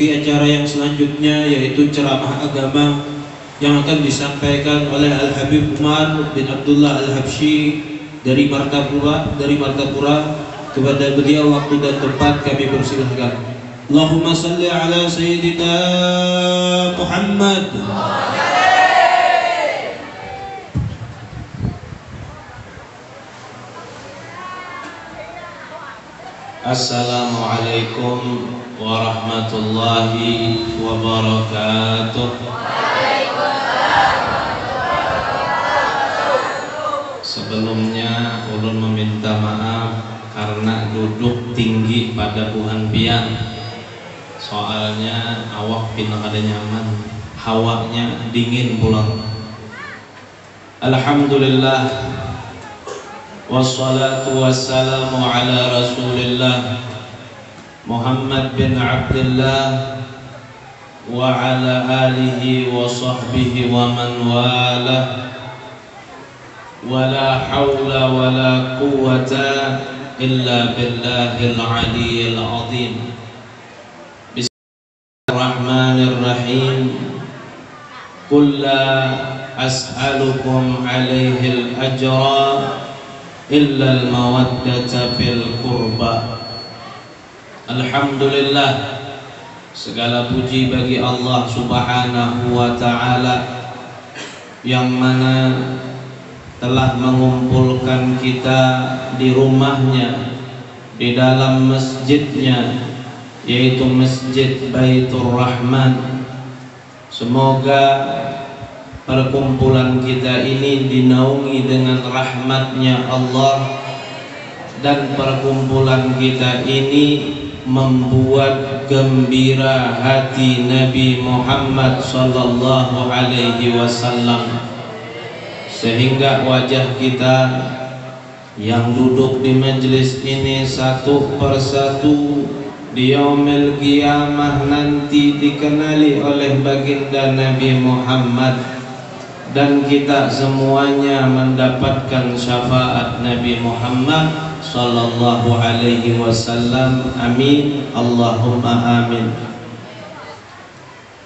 memasuki acara yang selanjutnya, yaitu ceramah agama yang akan disampaikan oleh Al-Habib Umar bin Abdullah Al-Habsyi dari Martapura. Kepada beliau waktu dan tempat kami persilahkan. Allahumma salli ala Sayyidina Muhammad. Assalamualaikum warahmatullahi wabarakatuh. Sebelumnya ulun meminta maaf karena duduk tinggi pada buhan piang. Soalnya awak pindah kada nyaman, hawanya dingin pulang. Alhamdulillah, wassalatu wassalamu ala Rasulillah Muhammad bin Abdullah wa ala alihi wa sahbihi wa man walah. Wala hawla wala quwwata illa billahil aliyyil azim. Bismillahirrahmanirrahim. Qul la as'alukum alaihil ajra illa al-mawaddata fil qurba. Alhamdulillah, segala puji bagi Allah Subhanahu wa ta'ala yang mana telah mengumpulkan kita di rumahnya, di dalam masjidnya, yaitu Masjid Baitur Rahman. Semoga perkumpulan kita ini dinaungi dengan rahmatnya Allah, dan perkumpulan kita ini membuat gembira hati Nabi Muhammad sallallahu alaihi wasallam, sehingga wajah kita yang duduk di majelis ini satu persatu di yaumil qiyamah nanti dikenali oleh baginda Nabi Muhammad, dan kita semuanya mendapatkan syafaat Nabi Muhammad sallallahu alaihi wasallam. Amin, Allahumma amin.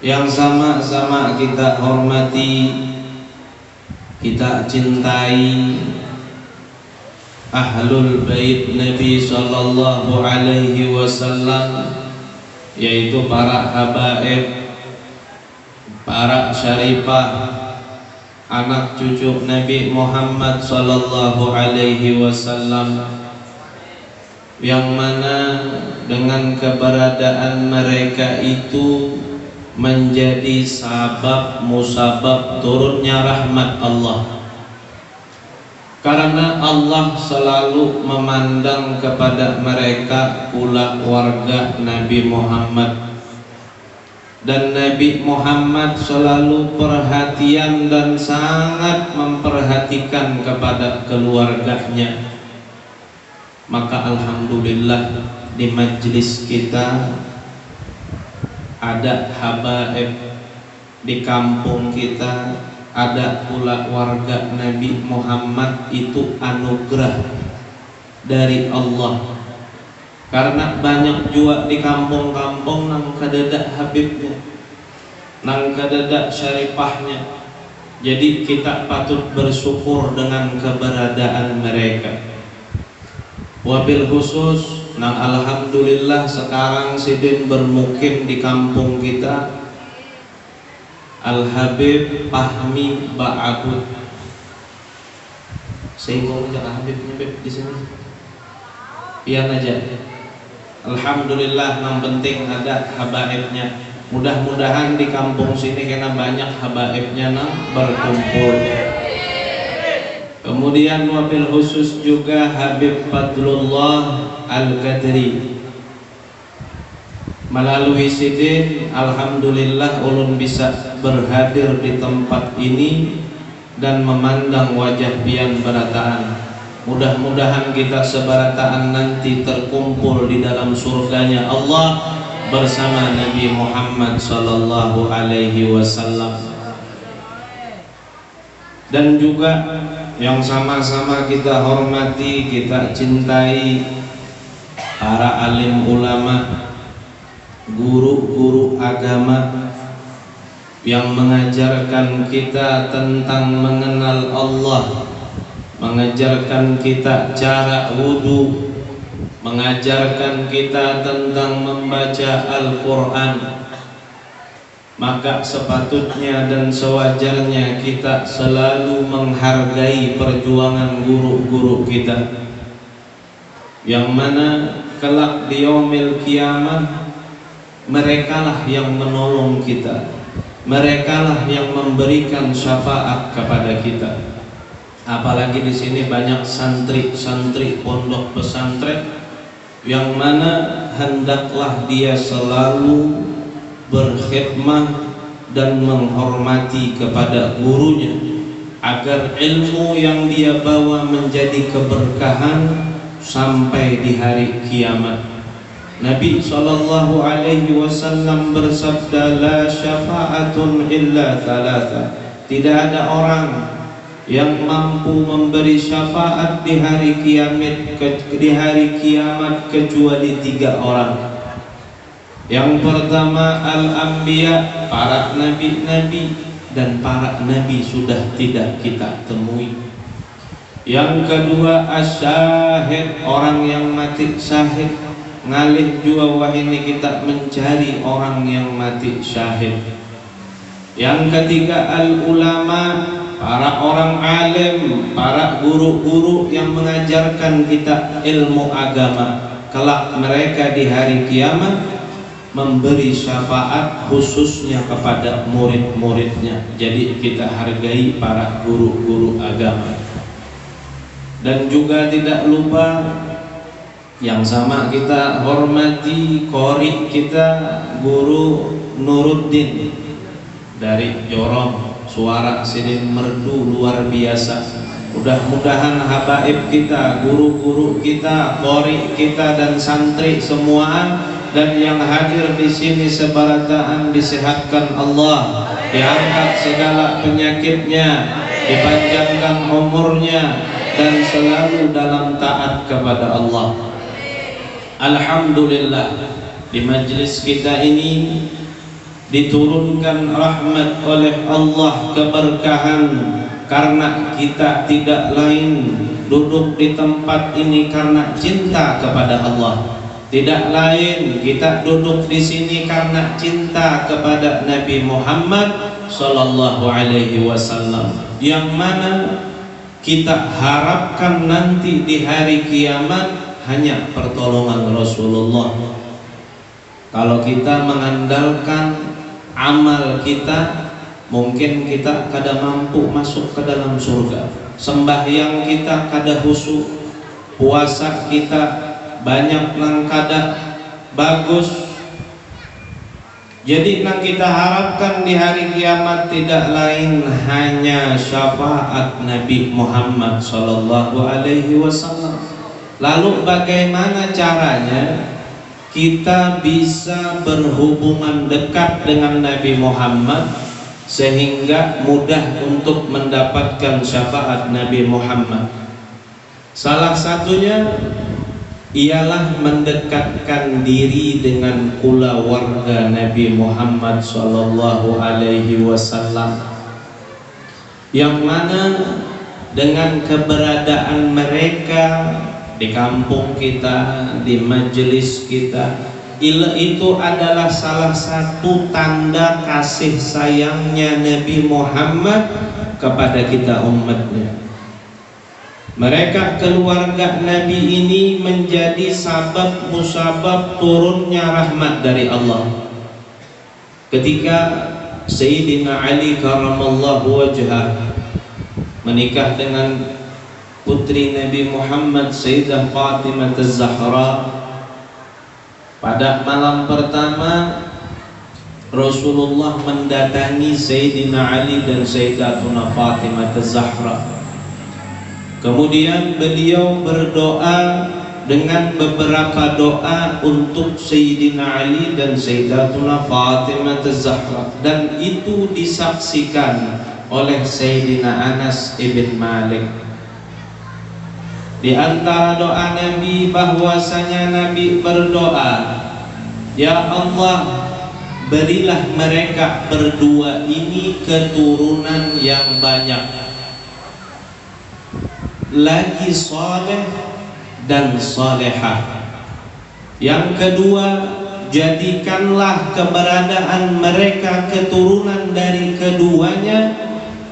Yang sama-sama kita hormati, kita cintai ahlul bait Nabi sallallahu alaihi wasallam, yaitu para habaib, para syarifah, anak cucu Nabi Muhammad sallallahu alaihi wasallam, yang mana dengan keberadaan mereka itu menjadi sabab musabab turunnya rahmat Allah, karena Allah selalu memandang kepada mereka pula warga Nabi Muhammad, dan Nabi Muhammad selalu perhatian dan sangat memperhatikan kepada keluarganya. Maka alhamdulillah di majlis kita ada habaib, di kampung kita ada pula warga Nabi Muhammad. Itu anugerah dari Allah, karena banyak juga di kampung-kampung nang kadada habibnya, nang kadada syarifahnya. Jadi kita patut bersyukur dengan keberadaan mereka. Wabil khusus nang alhamdulillah sekarang sidin bermukim di kampung kita Al-Habib Fahmi Ba'abud. Sehingga jangan Habibnya Beb di sini. Pian aja. Alhamdulillah, yang penting ada habaibnya. Mudah-mudahan di kampung sini karena banyak habaibnya nang berkumpul. Kemudian wabil khusus juga Habib Fadlullah Al-Qadri. Melalui sidin alhamdulillah ulun bisa berhadir di tempat ini dan memandang wajah pian berataan. Mudah-mudahan kita sebarataan nanti terkumpul di dalam surganya Allah bersama Nabi Muhammad sallallahu alaihi wasallam. Dan juga yang sama-sama kita hormati, kita cintai para alim ulama guru-guru agama yang mengajarkan kita tentang mengenal Allah, mengajarkan kita cara wudu, mengajarkan kita tentang membaca Al-Quran, maka sepatutnya dan sewajarnya kita selalu menghargai perjuangan guru-guru kita, yang mana kelak di yaumil kiamat merekalah yang menolong kita, merekalah yang memberikan syafaat kepada kita. Apalagi di sini banyak santri-santri pondok pesantren yang mana hendaklah dia selalu berkhidmat dan menghormati kepada gurunya, agar ilmu yang dia bawa menjadi keberkahan sampai di hari kiamat. Nabi SAW bersabda, la syafa'atun illa thalatha, tidak ada orang yang mampu memberi syafaat di hari kiamat kecuali 3 orang. Yang pertama al-anbiya, para nabi-nabi, dan para nabi sudah tidak kita temui. Yang kedua asyahid, orang yang mati syahid. Ngalih jua wah ini kita mencari orang yang mati syahid. Yang ketiga al-ulama, para orang alim, para guru-guru yang mengajarkan kita ilmu agama. Kelak mereka di hari kiamat memberi syafaat khususnya kepada murid-muridnya. Jadi kita hargai para guru-guru agama. Dan juga tidak lupa yang sama kita hormati qori kita, guru Nuruddin dari Jorong, suara sidin merdu luar biasa. Mudah-mudahan habaib kita, guru-guru kita, qori kita dan santri semua dan yang hadir di sini sebarataan disehatkan Allah, diangkat segala penyakitnya, dipanjangkan umurnya dan selalu dalam taat kepada Allah. Alhamdulillah, di majlis kita ini diturunkan rahmat oleh Allah, keberkahan, karena kita tidak lain duduk di tempat ini karena cinta kepada Allah. Tidak lain kita duduk di sini karena cinta kepada Nabi Muhammad sallallahu alaihi wasallam, yang mana kita harapkan nanti di hari kiamat hanya pertolongan Rasulullah. Kalau kita mengandalkan amal kita, mungkin kita kada mampu masuk ke dalam surga. Sembahyang kita kada khusyuk, puasa kita banyak nang kada bagus. Jadi nang kita harapkan di hari kiamat tidak lain hanya syafaat Nabi Muhammad sallallahu alaihi wasallam. Lalu bagaimana caranya kita bisa berhubungan dekat dengan Nabi Muhammad sehingga mudah untuk mendapatkan syafaat Nabi Muhammad? Salah satunya ialah mendekatkan diri dengan kulawarga Nabi Muhammad sallallahu alaihi wasallam, yang mana dengan keberadaan mereka di kampung kita, di majelis kita, itu adalah salah satu tanda kasih sayangnya Nabi Muhammad kepada kita umatnya. Mereka keluarga Nabi ini menjadi sabab musabab turunnya rahmat dari Allah. Ketika Sayyidina Ali karamallahu wajhah menikah dengan putri Nabi Muhammad Sayyidah Fatimah Az-Zahra, pada malam pertama Rasulullah mendatangi Sayyidina Ali dan Sayyidatuna Fatimah Az-Zahra. Kemudian beliau berdoa dengan beberapa doa untuk Sayyidina Ali dan Sayyidatuna Fatimah Az-Zahra, dan itu disaksikan oleh Sayyidina Anas ibn Malik. Di antara doa Nabi bahwasanya Nabi berdoa, Ya Allah, berilah mereka berdua ini keturunan yang banyak, lagi soleh dan solehah. Yang kedua, jadikanlah keberadaan mereka keturunan dari keduanya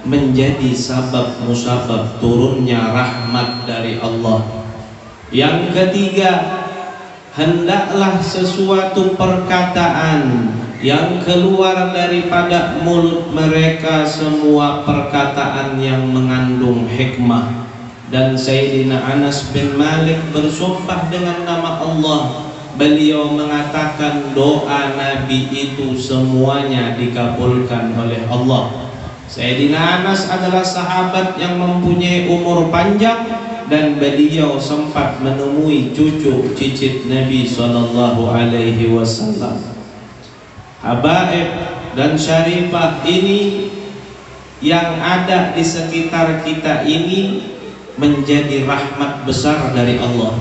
menjadi sabab musabab turunnya rahmat dari Allah. Yang ketiga, hendaklah sesuatu perkataan yang keluar daripada mulut mereka semua perkataan yang mengandung hikmah. Dan Sayyidina Anas bin Malik bersumpah dengan nama Allah, beliau mengatakan doa Nabi itu semuanya dikabulkan oleh Allah. Sayyidina Anas adalah sahabat yang mempunyai umur panjang, dan beliau sempat menemui cucu cicit Nabi sallallahu alaihi wasallam. Habaib dan syarifah ini yang ada di sekitar kita ini menjadi rahmat besar dari Allah.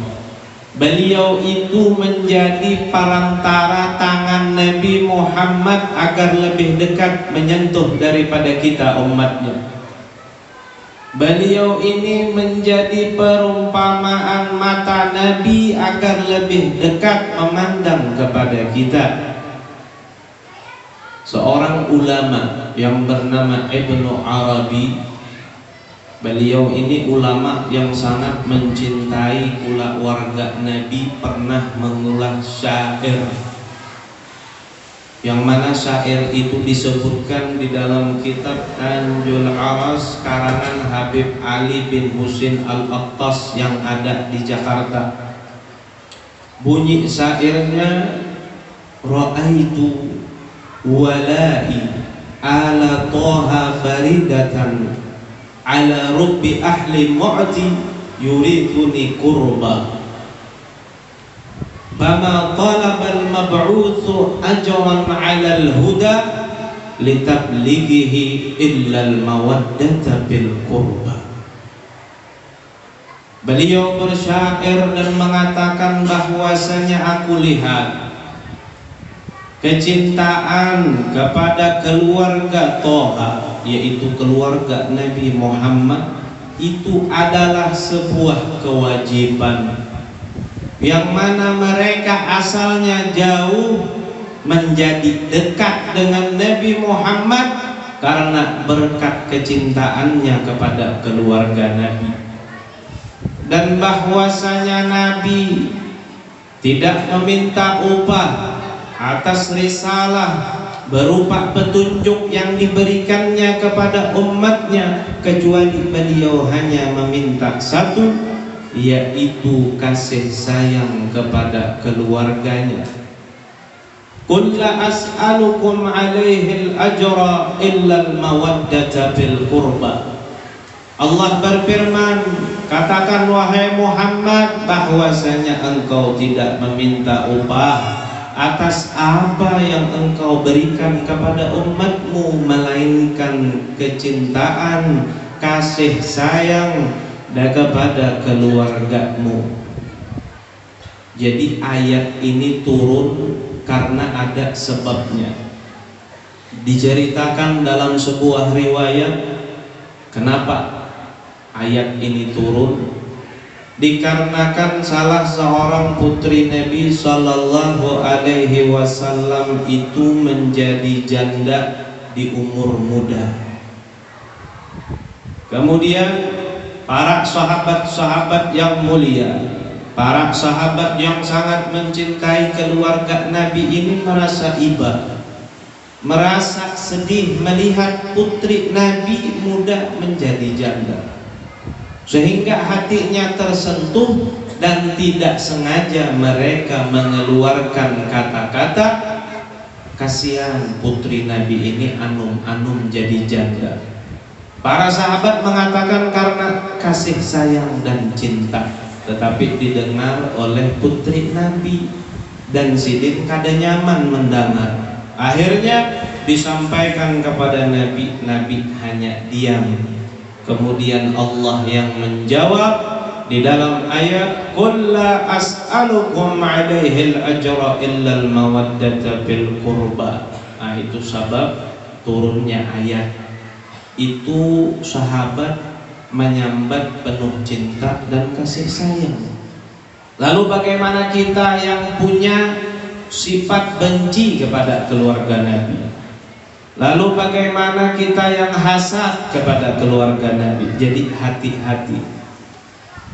Beliau itu menjadi perantara tangan Nabi Muhammad agar lebih dekat menyentuh daripada kita umatnya. Beliau ini menjadi perumpamaan mata Nabi agar lebih dekat memandang kepada kita. Seorang ulama yang bernama Ibnu Arabi, beliau ini ulama yang sangat mencintai pula warga Nabi, pernah mengulas syair, yang mana syair itu disebutkan di dalam kitab Tanjul Aras karangan Habib Ali bin Husin Al-Attas yang ada di Jakarta. Bunyi syairnya, ra'aitu walai ala toha faridatan ala rubbi ahli mu'ti yuriduni kurba. Fama talabal mab'utsu ajran 'alal huda litablighihi illal mawaddata bil qurba. Beliau bersyair dan mengatakan bahwasanya aku lihat kecintaan kepada keluarga Toha, yaitu keluarga Nabi Muhammad, itu adalah sebuah kewajiban yang mana mereka asalnya jauh menjadi dekat dengan Nabi Muhammad karena berkat kecintaannya kepada keluarga Nabi. Dan bahwasanya Nabi tidak meminta upah atas risalah berupa petunjuk yang diberikannya kepada umatnya, kecuali beliau hanya meminta satu, yaitu kasih sayang kepada keluarganya. Qul la as'alukum 'alaihi al-ajra illa al-mawaddata bil qurba. Allah berfirman, katakan wahai Muhammad bahwasanya engkau tidak meminta upah atas apa yang engkau berikan kepada umatmu, melainkan kecintaan, kasih sayang dan kepada keluargamu. Jadi ayat ini turun karena ada sebabnya. Diceritakan dalam sebuah riwayat kenapa ayat ini turun, dikarenakan salah seorang putri Nabi sallallahu alaihi wasallam itu menjadi janda di umur muda. Kemudian para sahabat-sahabat yang mulia, para sahabat yang sangat mencintai keluarga Nabi ini merasa iba, merasa sedih melihat putri Nabi muda menjadi janda, sehingga hatinya tersentuh dan tidak sengaja mereka mengeluarkan kata-kata, kasihan putri Nabi ini anum-anum jadi janda. Para sahabat mengatakan karena kasih sayang dan cinta, tetapi didengar oleh putri Nabi dan sidin kada nyaman mendengar. Akhirnya disampaikan kepada Nabi, Nabi hanya diam. Kemudian Allah yang menjawab, di dalam ayat qul la as'alukum 'alaihi al-ajra illa al-mawaddata fil qurba. Nah, itu sebab turunnya ayat. Itu sahabat menyambat penuh cinta dan kasih sayang. Lalu bagaimana kita yang punya sifat benci kepada keluarga Nabi? Lalu bagaimana kita yang hasad kepada keluarga Nabi? Jadi hati-hati.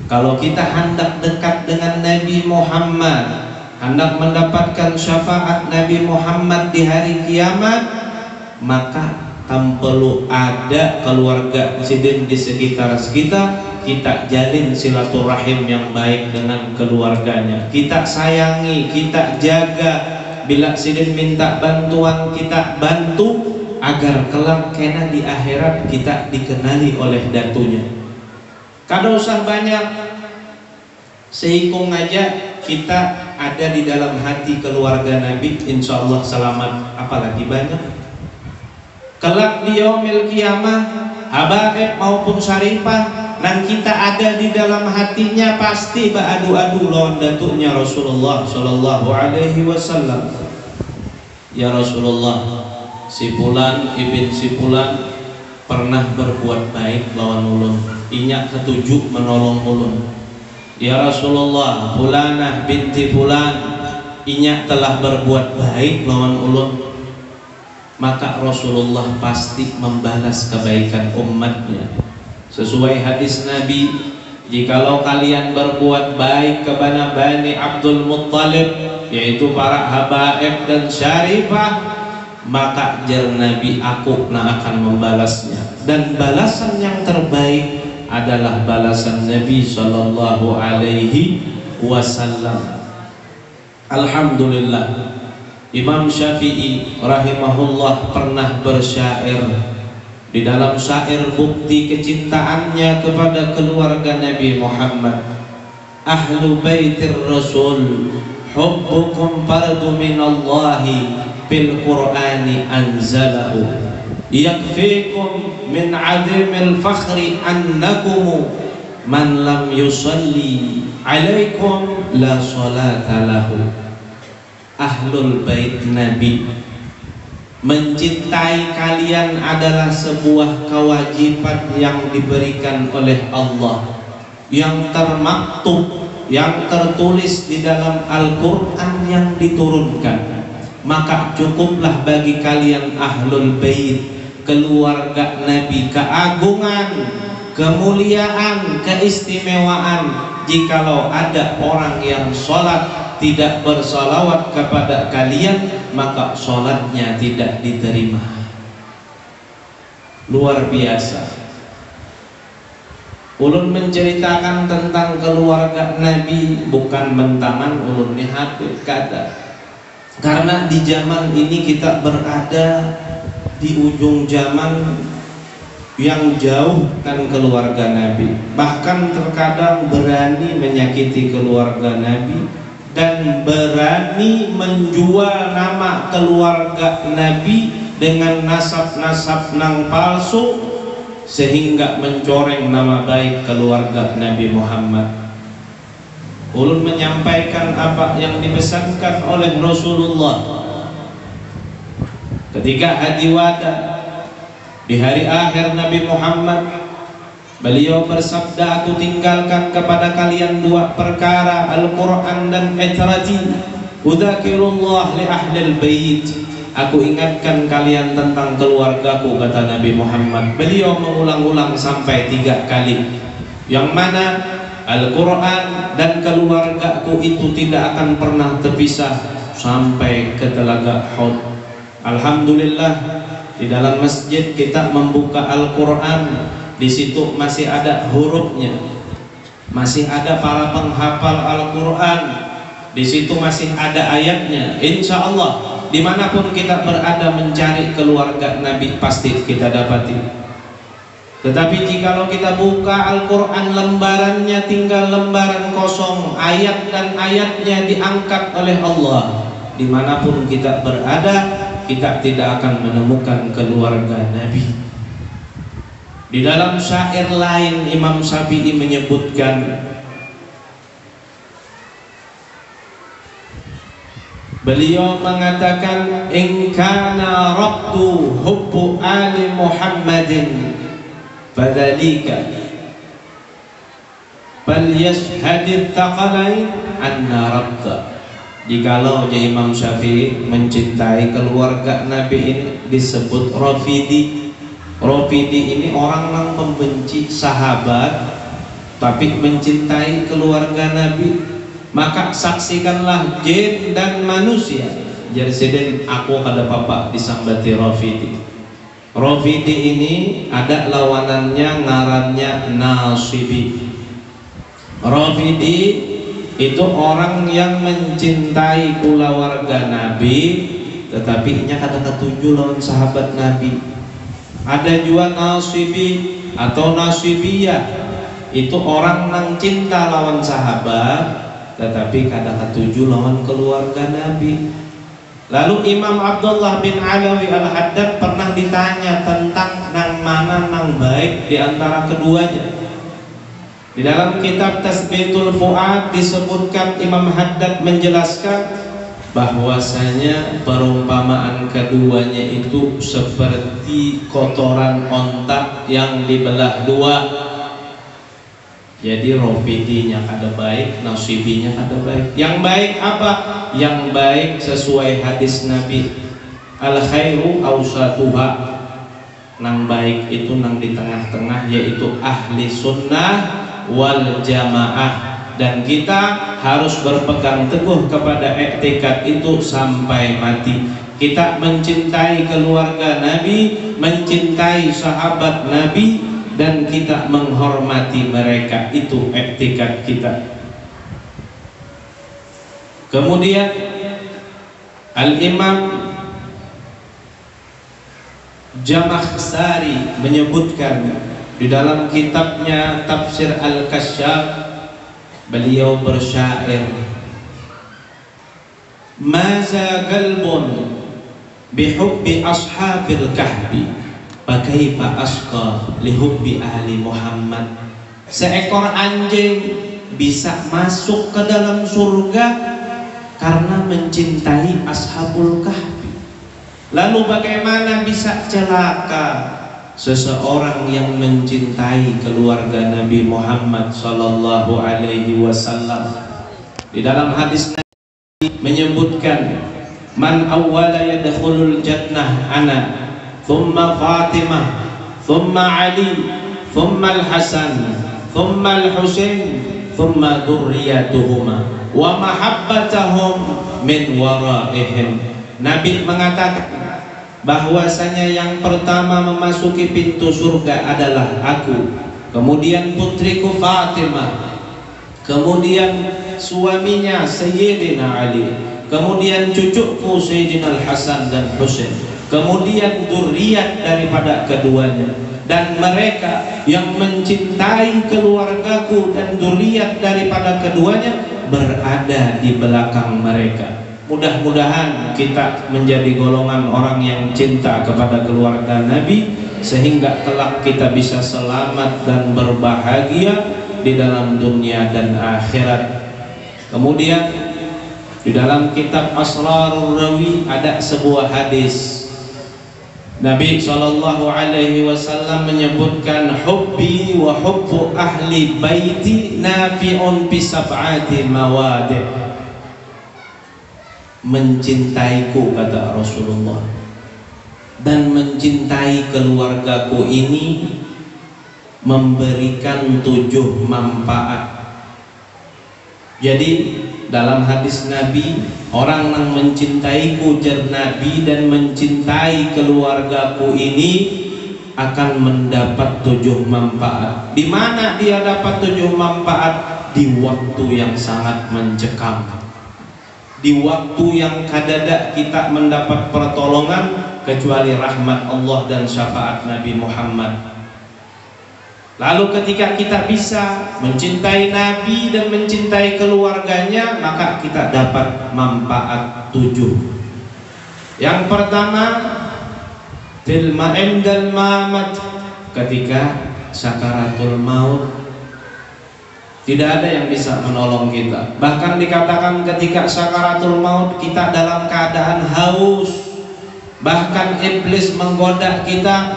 Kalau kita hendak dekat dengan Nabi Muhammad, hendak mendapatkan syafaat Nabi Muhammad di hari kiamat, maka perlu ada keluarga di sekitar kita jalin silaturahim yang baik dengan keluarganya, kita sayangi, kita jaga. Bila sidin minta bantuan, kita bantu agar kelak kena di akhirat kita dikenali oleh datunya. Kada usah banyak, seikung aja kita ada di dalam hati keluarga Nabi, insya Allah selamat. Apalagi banyak kelak di yaumil kiamah, habaib maupun syarifah, dan kita ada di dalam hatinya, pasti beradu-adu lawan datuknya Rasulullah Shallallahu Alaihi Wasallam. Ya Rasulullah, si Fulan ibn si Fulan pernah berbuat baik lawan ulun, inya ketujuh menolong ulun. Ya Rasulullah, Fulanah binti Fulan inya telah berbuat baik lawan ulun. Maka Rasulullah pasti membalas kebaikan umatnya. Sesuai hadis Nabi, jikalau kalian berbuat baik kepada Bani Abdul Muttalib, yaitu para habaib dan syarifah, maka jar Nabi, aku akan membalasnya. Dan balasan yang terbaik adalah balasan Nabi Sallallahu Alaihi Wasallam. Alhamdulillah, Imam Syafi'i rahimahullah pernah bersyair. Di dalam syair bukti kecintaannya kepada keluarga Nabi Muhammad, ahlu baitir rasul hubbukum fardu minallahi bil qur'ani anzalahu, yakfikum min azimil fakhri annakum man lam yusalli alaikum la salata lahu. Ahlul bait Nabi, mencintai kalian adalah sebuah kewajiban yang diberikan oleh Allah, yang termaktub, yang tertulis di dalam Al-Quran yang diturunkan. Maka cukuplah bagi kalian ahlul bait, keluarga Nabi, keagungan, kemuliaan, keistimewaan, jikalau ada orang yang sholat tidak bersolawat kepada kalian, maka sholatnya tidak diterima. Luar biasa. Ulun menceritakan tentang keluarga Nabi bukan bentangan ulun ni hati kada. Karena di zaman ini kita berada di ujung zaman yang jauh kan keluarga Nabi. Bahkan terkadang berani menyakiti keluarga Nabi dan berani menjual nama keluarga Nabi dengan nasab-nasab nang palsu, sehingga mencoreng nama baik keluarga Nabi Muhammad. Ulun menyampaikan apa yang dipesankan oleh Rasulullah ketika hadi wada di hari akhir Nabi Muhammad. Beliau bersabda, aku tinggalkan kepada kalian dua perkara, Al-Quran dan itrati, udzakirullah li ahlil bait. Aku ingatkan kalian tentang keluargaku, kata Nabi Muhammad. Beliau mengulang-ulang sampai 3 kali, yang mana Al-Quran dan keluargaku itu tidak akan pernah terpisah sampai ke telaga Haud. Alhamdulillah, di dalam masjid kita membuka Al-Quran. Di situ masih ada hurufnya, masih ada para penghafal Al-Quran, di situ masih ada ayatnya. Insya Allah dimanapun kita berada mencari keluarga Nabi pasti kita dapati. Tetapi jikalau kita buka Al-Quran, lembarannya tinggal lembaran kosong, ayat dan ayatnya diangkat oleh Allah, dimanapun kita berada kita tidak akan menemukan keluarga Nabi. Di dalam syair lain Imam Syafi'i menyebutkan, Beliau mengatakan, in kana rabtu hubbu ali Muhammadin fadzalika falyashhadit taqalain anna rabta. Jikalau Imam Syafi'i mencintai keluarga Nabi ini disebut Rafidi. Rafidi ini orang yang membenci sahabat tapi mencintai keluarga Nabi. Maka saksikanlah jin dan manusia. Jadi sedang aku kada papa disambati Rafidi. Rafidi ini ada lawanannya, ngarannya Nasibi. Rafidi itu orang yang mencintai keluarga Nabi tetapi nya kada ketuju lawan sahabat Nabi. Ada juga Nasibi atau Nasibiyah, itu orang yang cinta lawan sahabat tetapi kada ketuju lawan keluarga Nabi. Lalu Imam Abdullah bin Alawi Al-Haddad pernah ditanya tentang nang mana nang baik di antara keduanya. Di dalam kitab Tasbitul Fuad disebutkan, Imam Haddad menjelaskan bahwasanya perumpamaan keduanya itu seperti kotoran onta yang dibelah dua. Jadi Rafidinya kada baik, Nasibinya kada baik. Yang baik apa? Yang baik sesuai hadis Nabi, al khairu awsatuha. Nang baik itu nang di tengah-tengah, yaitu ahli sunnah wal jamaah. Dan kita harus berpegang teguh kepada i'tikad itu sampai mati. Kita mencintai keluarga Nabi, mencintai sahabat Nabi, dan kita menghormati mereka. Itu i'tikad kita. Kemudian Al-Imam Jamakhsari menyebutkan di dalam kitabnya Tafsir Al-Kasyaf, beliau bersyair, maza qalbun bihubbi ashabil kahfi fakaifa asqa lihubbi ahli Muhammad. Seekor anjing bisa masuk ke dalam surga karena mencintai ashabul kahfi. Lalu bagaimana bisa celaka seseorang yang mencintai keluarga Nabi Muhammad sallallahu alaihi wasallam? Di dalam hadis Nabi menyebutkan, man awwala yadkhulul jannah ana thumma Fatimah thumma Ali thumma Al-Hasan thumma Al-Husain thumma dzurriyyatuhuma wa mahabbatahum min waraihim. Nabi mengatakan bahwasanya yang pertama memasuki pintu surga adalah aku, kemudian putriku Fatimah, kemudian suaminya Sayyidina Ali, kemudian cucuku Sayyidina Al-Hasan dan Husain, kemudian dzurriyyat daripada keduanya. Dan mereka yang mencintai keluargaku dan dzurriyyat daripada keduanya berada di belakang mereka. Mudah-mudahan kita menjadi golongan orang yang cinta kepada keluarga Nabi, sehingga kelak kita bisa selamat dan berbahagia di dalam dunia dan akhirat. Kemudian di dalam kitab Asrarur Rawi ada sebuah hadis. Nabi sallallahu alaihi wasallam menyebutkan, hubbi wa hubbu ahli baiti nafi'un bi sab'ati mawadi'. Mencintaiku, kata Rasulullah, dan mencintai keluargaku ini memberikan 7 manfaat. Jadi dalam hadis Nabi, orang yang mencintaiku jar Nabi dan mencintai keluargaku ini akan mendapat 7 manfaat. Di mana dia dapat 7 manfaat? Di waktu yang sangat mencekam, di waktu yang kadada kita mendapat pertolongan kecuali rahmat Allah dan syafaat Nabi Muhammad. Lalu ketika kita bisa mencintai Nabi dan mencintai keluarganya, maka kita dapat manfaat 7. Yang pertama, fil ma'indal mamat, ketika sakaratul maut, Tidak ada yang bisa menolong kita. Bahkan dikatakan ketika sakaratul maut kita dalam keadaan haus. Bahkan iblis menggoda kita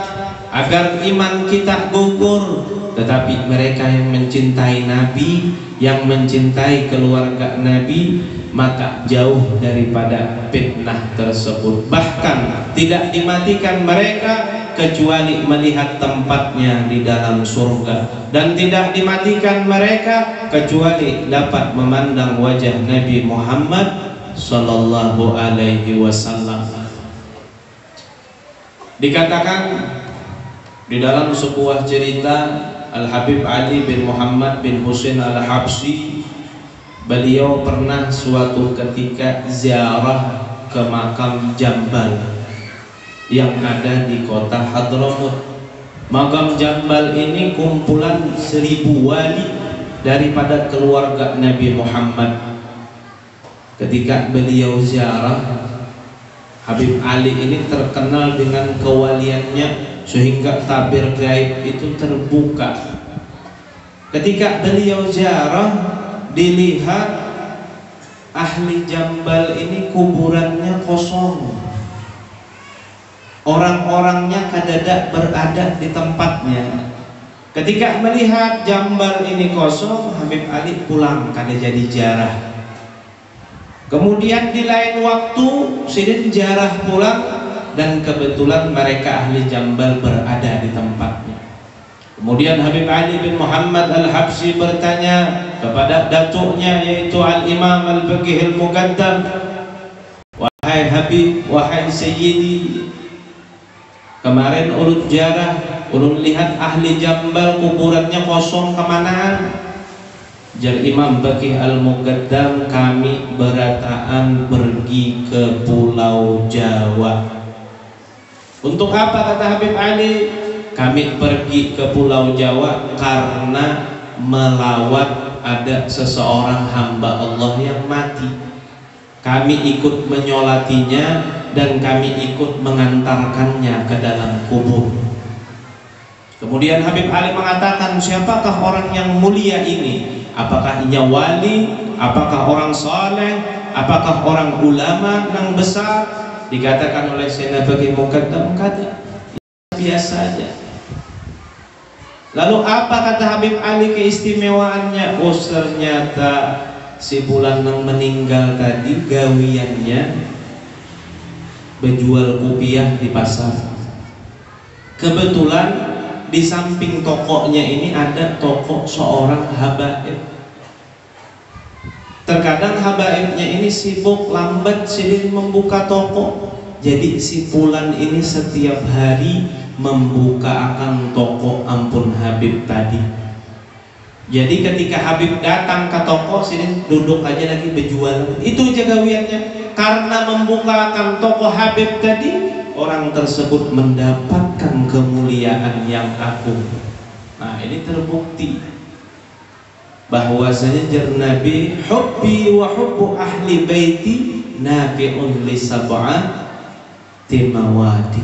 agar iman kita gugur. Tetapi mereka yang mencintai Nabi, yang mencintai keluarga Nabi, maka jauh daripada fitnah tersebut. Bahkan tidak dimatikan mereka kecuali melihat tempatnya di dalam surga, dan tidak dimatikan mereka kecuali dapat memandang wajah Nabi Muhammad sallallahu alaihi wasallam. Dikatakan di dalam sebuah cerita, Al-Habib Ali bin Muhammad bin Husain Al-Habsyi, beliau pernah suatu ketika ziarah ke makam Jambal yang ada di kota Hadramut. Makam Jambal ini kumpulan 1000 wali daripada keluarga Nabi Muhammad. Ketika beliau ziarah, Habib Ali ini terkenal dengan kewaliannya sehingga tabir gaib itu terbuka. Ketika beliau ziarah, dilihat ahli Jambal ini kuburannya kosong, orang-orangnya kadadak berada di tempatnya. Ketika melihat Jambal ini kosong, Habib Ali pulang kada jadi ziarah. Kemudian di lain waktu sidin ziarah pulang, dan kebetulan mereka ahli Jambal berada di tempatnya. Kemudian Habib Ali bin Muhammad Al-Habsyi bertanya kepada datuknya, yaitu Al-Imam Al-Baqih Al-Muqaddam, "Wahai Habib, wahai Sayyidi, kemarin ulun ziarah, ulun lihat ahli Jambal kuburannya kosong, kemana?" Jar Imam Baqih Al-Muqaddam, "Kami berataan pergi ke Pulau Jawa." Untuk apa, kata Habib Ali? "Kami pergi ke Pulau Jawa karena melawat ada seseorang hamba Allah yang mati. Kami ikut menyolatinya dan kami ikut mengantarkannya ke dalam kubur." Kemudian Habib Ali mengatakan, "Siapakah orang yang mulia ini? Apakah ia wali? Apakah orang saleh? Apakah orang ulama yang besar?" Dikatakan oleh Sayyidina Baqih Muqaddam, "Kada, biasa saja." Lalu apa kata Habib Ali keistimewaannya? Oh, ternyata si bulan yang meninggal tadi gawiannya berjual kopiah di pasar. Kebetulan di samping tokonya ini ada toko seorang habaib. Terkadang habaibnya ini sibuk, lambat sidin membuka toko. Jadi si Fulan ini setiap hari membuka akan toko ampun Habib tadi. Jadi ketika Habib datang ke toko, sidin duduk aja lagi berjual. Itu jagawiannya. Karena membuka akan toko Habib tadi, orang tersebut mendapatkan kemuliaan yang agung. Nah, ini terbukti bahwasanya jar Nabi, "Hubbi wa hubbu ahli baiti nafi'un li sab'ati mawadi."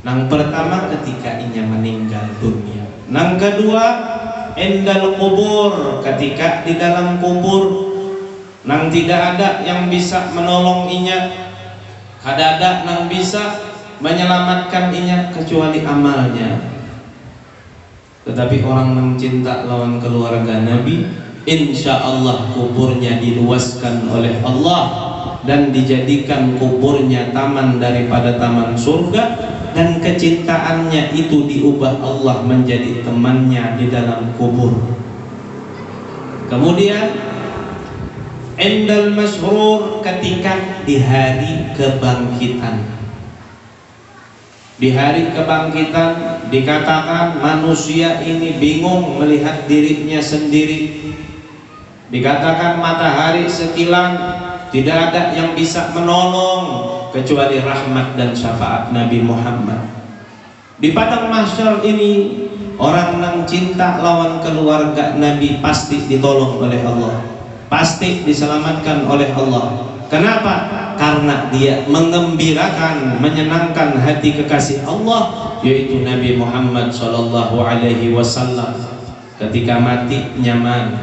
Nang pertama ketika inya meninggal dunia. Nang kedua endal kubur, ketika di dalam kubur. Nang tidak ada yang bisa menolong inya, kada ada yang bisa menyelamatkan inya kecuali amalnya. Tetapi orang yang cinta lawan keluarga Nabi, insya Allah kuburnya diluaskan oleh Allah dan dijadikan kuburnya taman daripada taman surga, dan kecintaannya itu diubah Allah menjadi temannya di dalam kubur. Kemudian endal masyhur, ketika di hari kebangkitan. Di hari kebangkitan dikatakan manusia ini bingung melihat dirinya sendiri. Dikatakan matahari sekilan, tidak ada yang bisa menolong kecuali rahmat dan syafaat Nabi Muhammad. Di padang mahsyar ini, orang yang cinta lawan keluarga Nabi pasti ditolong oleh Allah, pasti diselamatkan oleh Allah. Kenapa? Karena dia mengembirakan, menyenangkan hati kekasih Allah, yaitu Nabi Muhammad sallallahu alaihi wasallam. ketika mati nyaman,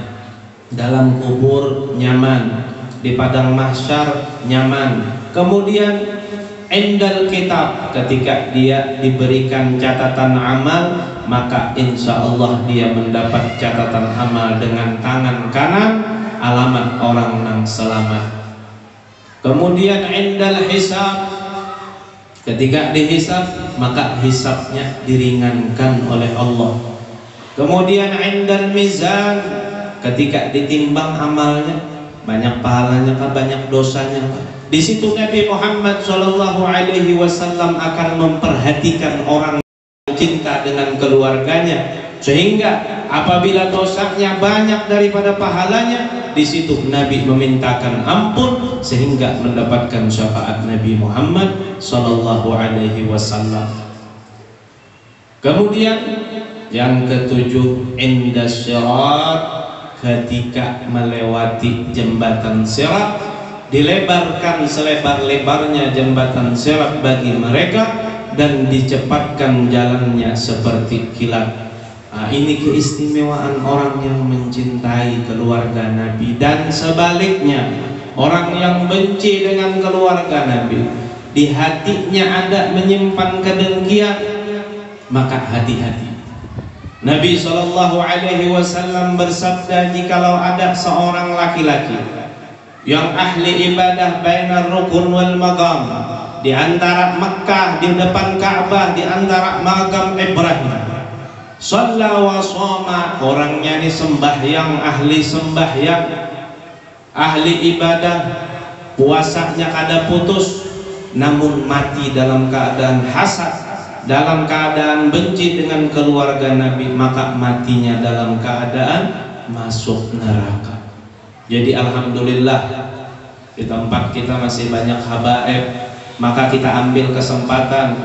dalam kubur nyaman, di padang mahsyar nyaman. Kemudian indal kitab, ketika dia diberikan catatan amal, maka insya Allah dia mendapat catatan amal dengan tangan kanan, alamat orang yang selamat. Kemudian indal hisab, ketika dihisab maka hisabnya diringankan oleh Allah. Kemudian indal mizan, ketika ditimbang amalnya, banyak pahalanya kah, banyak dosanya kah, di situ Nabi Muhammad SAW akan memperhatikan orang yang cinta dengan keluarganya, sehingga apabila dosanya banyak daripada pahalanya, di situ Nabi memintakan ampun sehingga mendapatkan syafaat Nabi Muhammad SAW. Kemudian yang ketujuh, inda syirat, ketika melewati jembatan sirat, dilebarkan selebar-lebarnya jembatan sirat bagi mereka dan dicepatkan jalannya seperti kilat. Nah, ini keistimewaan orang yang mencintai keluarga Nabi. Dan sebaliknya, orang yang benci dengan keluarga Nabi, di hatinya ada menyimpan kedengkian, maka hati-hati. Nabi SAW bersabda, jikalau ada seorang laki-laki yang ahli ibadah bainar rukun wal maqam, di antara Mekah, di depan Ka'bah, di antara makam Ibrahim, shalla wa shoma, orangnya ini sembahyang, ahli sembahyang, ahli ibadah, puasanya kada putus, namun mati dalam keadaan hasad, dalam keadaan benci dengan keluarga Nabi, maka matinya dalam keadaan masuk neraka. Jadi alhamdulillah di tempat kita masih banyak habaib, maka kita ambil kesempatan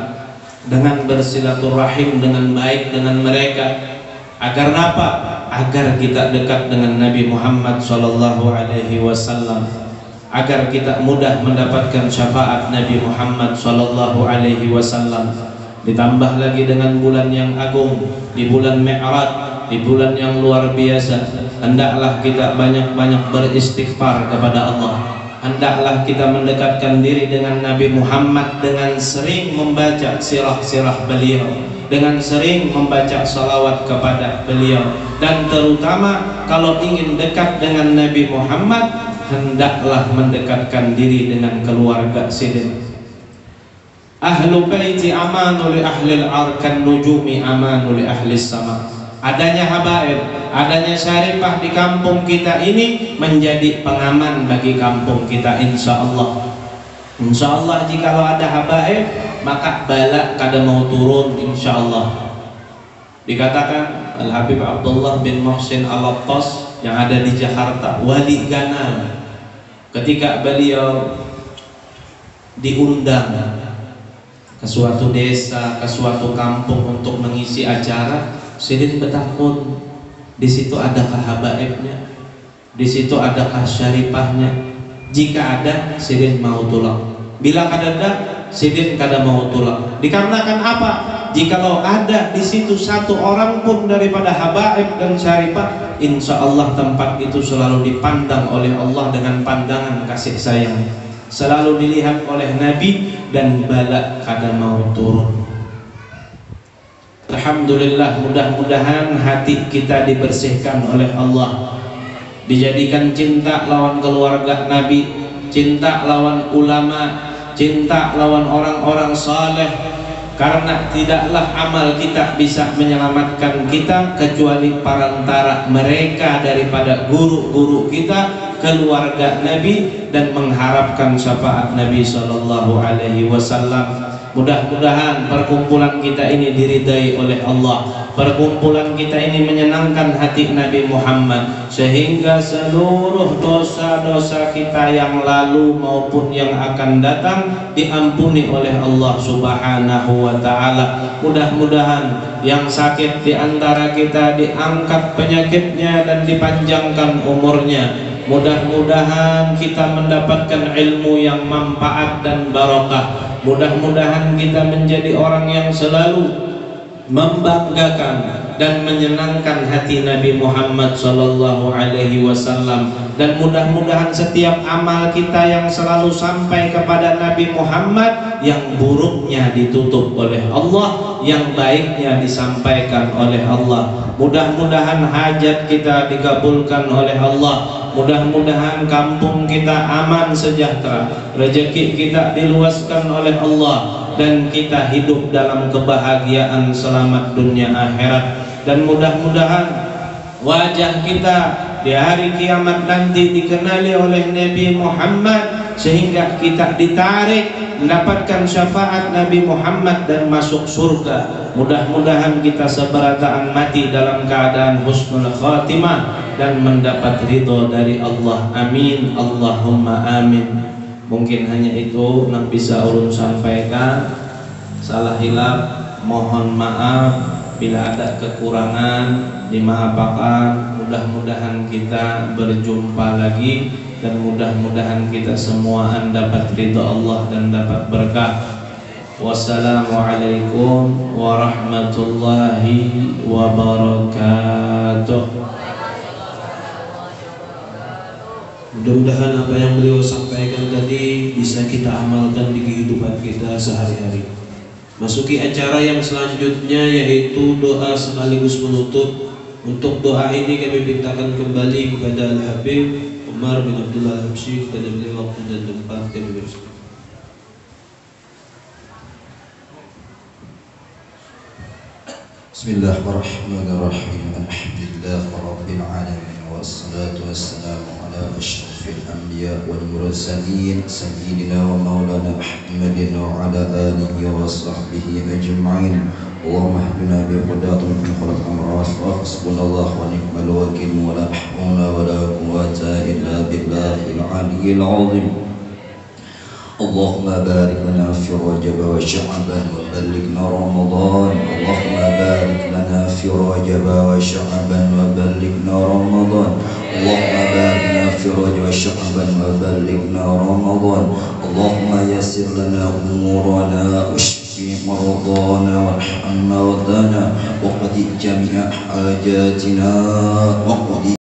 dengan bersilaturahim dengan baik dengan mereka. Agar apa? Agar kita dekat dengan Nabi Muhammad SAW, agar kita mudah mendapatkan syafaat Nabi Muhammad SAW. Ditambah lagi dengan bulan yang agung, di bulan Mi'raj, di bulan yang luar biasa, hendaklah kita banyak-banyak beristighfar kepada Allah. Hendaklah kita mendekatkan diri dengan Nabi Muhammad dengan sering membaca sirah-sirah beliau, dengan sering membaca salawat kepada beliau. Dan terutama kalau ingin dekat dengan Nabi Muhammad, hendaklah mendekatkan diri dengan keluarga Sidin. Ahlu baiti amanu li ahlil arkan nujumi amanu li ahlis sama. Adanya habaib, adanya syarifah di kampung kita ini menjadi pengaman bagi kampung kita, insya Allah. Insya Allah jikalau ada habaib, maka bala kada mau turun, insya Allah. Dikatakan Al-Habib Abdullah bin Muhsin Al-Attas yang ada di Jakarta, wali Ganal, ketika beliau diundang ke suatu desa, ke suatu kampung untuk mengisi acara, Sidin bertakun, di situ adakah habaibnya, di situ adakah syarifahnya. Jika ada, Sidin mau tulang. Bila kada ada, Sidin kada mau tulang. Dikarenakan apa? Jikalau ada di situ satu orang pun daripada habaib dan syarifah, insya Allah tempat itu selalu dipandang oleh Allah dengan pandangan kasih sayang, selalu dilihat oleh Nabi, dan bala kada mau turun. Alhamdulillah, mudah-mudahan hati kita dibersihkan oleh Allah, dijadikan cinta lawan keluarga Nabi, cinta lawan ulama, cinta lawan orang-orang saleh. Karena tidaklah amal kita bisa menyelamatkan kita kecuali perantara mereka daripada guru-guru kita, keluarga Nabi, dan mengharapkan syafaat Nabi SAW. Mudah-mudahan perkumpulan kita ini diridai oleh Allah, perkumpulan kita ini menyenangkan hati Nabi Muhammad, sehingga seluruh dosa-dosa kita yang lalu maupun yang akan datang diampuni oleh Allah Subhanahu wa ta'ala. Mudah-mudahan yang sakit di antara kita diangkat penyakitnya dan dipanjangkan umurnya. Mudah-mudahan kita mendapatkan ilmu yang manfaat dan barokah. Mudah-mudahan kita menjadi orang yang selalu membanggakan dan menyenangkan hati Nabi Muhammad sallallahu alaihi wasallam. Dan mudah-mudahan setiap amal kita yang selalu sampai kepada Nabi Muhammad, yang buruknya ditutup oleh Allah, yang baiknya disampaikan oleh Allah. Mudah-mudahan hajat kita dikabulkan oleh Allah. Mudah-mudahan kampung kita aman sejahtera, rezeki kita diluaskan oleh Allah, dan kita hidup dalam kebahagiaan selamat dunia akhirat. Dan mudah-mudahan wajah kita di hari kiamat nanti dikenali oleh Nabi Muhammad, sehingga kita ditarik mendapatkan syafaat Nabi Muhammad dan masuk surga. Mudah-mudahan kita seberataan mati dalam keadaan husnul khatimah dan mendapat ridho dari Allah. Amin, Allahumma amin. Mungkin hanya itu yang bisa ulun sampaikan. Salah hilaf mohon maaf, bila ada kekurangan dimaafkan. Mudah-mudahan kita berjumpa lagi, dan mudah-mudahan kita semua dapat ridha Allah dan dapat berkah. Wassalamualaikum warahmatullahi wabarakatuh. Mudah-mudahan apa yang beliau sampaikan tadi bisa kita amalkan di kehidupan kita sehari-hari. Masuki acara yang selanjutnya, yaitu doa sekaligus menutup. Untuk doa ini kami mintakan kembali kepada Al-Habib Umar bin Abdullah Al-Habsyi, kepada beliau waktu dan tempat kami bersama. Bismillahirrahmanirrahim. Alhamdulillah rabbil alamin, wassalatu wassalamu ala asyrafil anbiya wal mursalin, sayyidina wa maulana Muhammadin wa ala alihi wa sahbihi ajma'in. Allahumma hdina bi hudakum min khalaq amras, wa hasbunallahu wa ni'mal wakil, wa la hawla wa la quwwata illa billahil aliyyil azim. Allahumma barik lana fi Rajab wa Sya'ban wa ballighna Ramadan. Allahumma barik lana fi Rajab wa Sya'ban wa ballighna Ramadan. Allahumma barik lana fi Rajab wa Sya'ban wa ballighna Ramadan. Allahumma yassir lana umurana washfi maradana warham mawadana wa qadi jami'a hajatina wa qadi